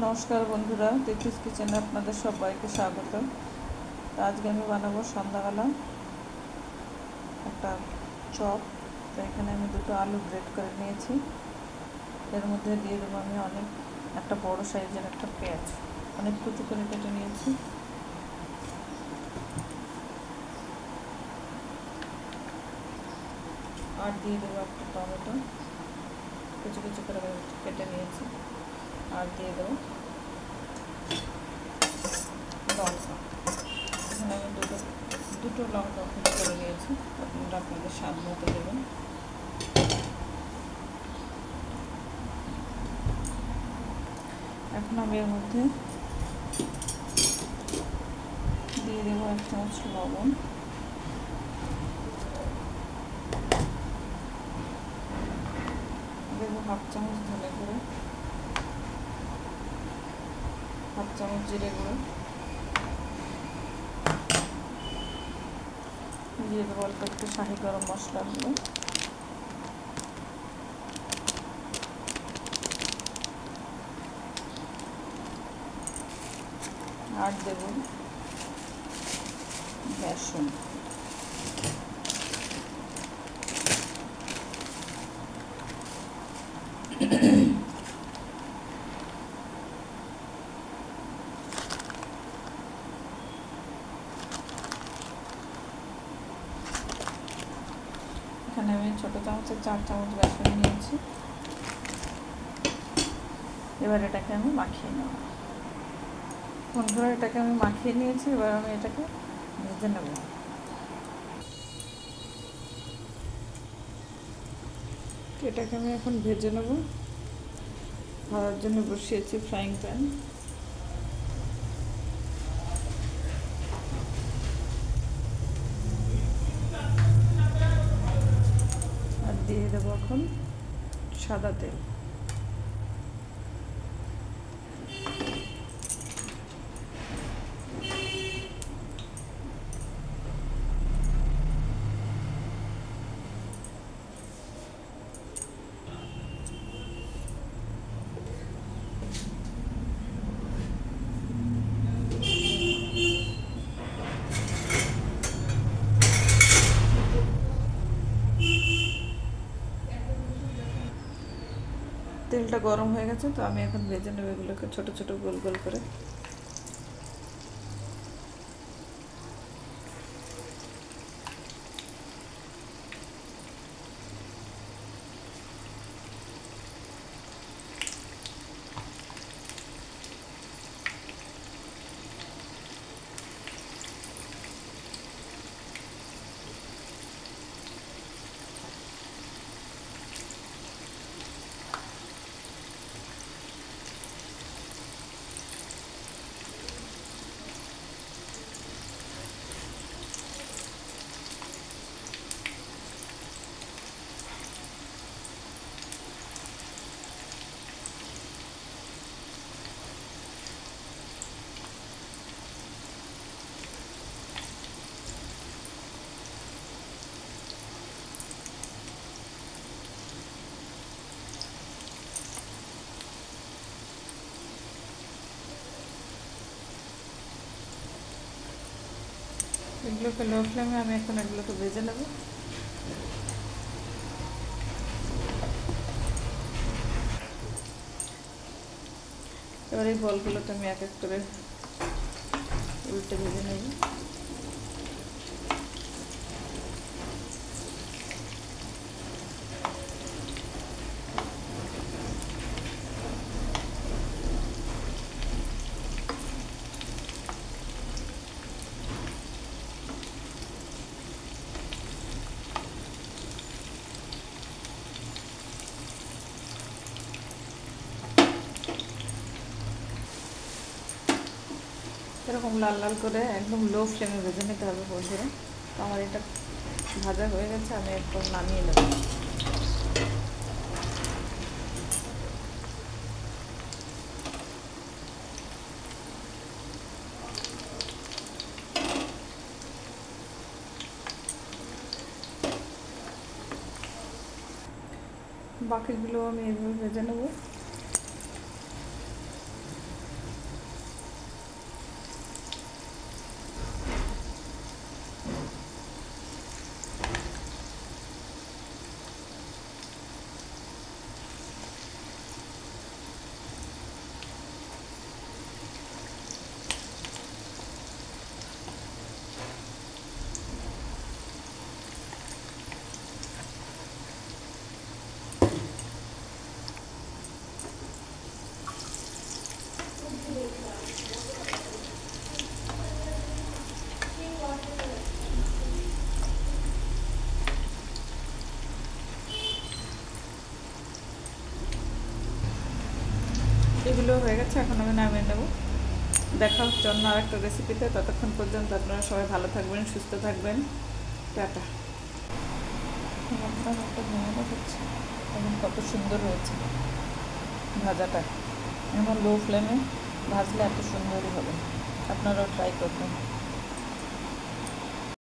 নমস্কার বন্ধুরা, তিথিস কিচেনে আপনাদের সবাইকে স্বাগত। তো আজকে আমি বানাবো সন্ধ্যাবেলা একটা চপ। তো এখানে আমি দুটো আলু গ্রেট করে নিয়েছি। এর মধ্যে দিয়ে দেবো আমি একটা বড় সাইজের একটা পেঁয়াজ অনেক কুচি করে কেটে নিয়েছি। আর দিয়ে দেবো একটা টমেটো কুচি কুচি করে কেটে নিয়েছি। আর দিয়ে দেবো লঙ্কা। এখানে আমি দুটো লঙ্কা কুচি করে নিয়েছি। আপনারা আপনাদের স্বাদ মতো দেবেন। এখন আমি এর মধ্যে দিয়ে দেবো 1 চামচ লবণ, দেবো 1/2 চামচ ধনে গুঁড়ো, 1/2 চামচ জিরে গুঁড়ো, দিয়ে দেবো অল্প একটু শাহি গরম মশলা গুঁড়ো, আর দেবো বেসন। এখানে আমি ছোট চামচে 4 চামচ বেসন নিয়েছি। এবার এটাকে আমি মাখিয়ে নেব। বন্ধুরা, এটাকে আমি মাখিয়ে নিয়েছি। এবার আমি এটাকে ভেজে নেব। এটাকে আমি এখন ভেজে নেব। ভাজার জন্য বসিয়েছি ফ্রাইং প্যান। আর দিয়ে দেবো এখন সাদা তেল। তেলটা গরম হয়ে গেছে, তো আমি এখন ভেজে নেব এগুলোকে ছোট ছোট গোল গোল করে। এগুলোকে লো ফ্লেমে আমি এখন এগুলোকে ভেজে নেব। এবার এই বলগুলোকে আমি এক এক করে উল্টে ভেজে নেব। এরকম লাল লাল করে একদম লো ফ্লেমে ভেজে নিতে হবে বন্ধুরা। তো আমার এটা ভাজা হয়ে গেছে, আমি এরপর নামিয়ে নেব। বাকিগুলো আমি এভাবে ভেজে নেব। এগুলো হয়ে গেছে, এখন আমি নামিয়ে নেব। দেখা হচ্ছে অন্য আরেকটা রেসিপিতে। ততক্ষণ পর্যন্ত আপনারা সবাই ভালো থাকবেন, সুস্থ থাকবেন। টাটা। একটা ভেঙে দেখাচ্ছে এখন কত সুন্দর হয়েছে ভাজাটা। এমন লো ফ্লেমে ভাজলে এত সুন্দরই হবে। আপনারাও ট্রাই করবেন।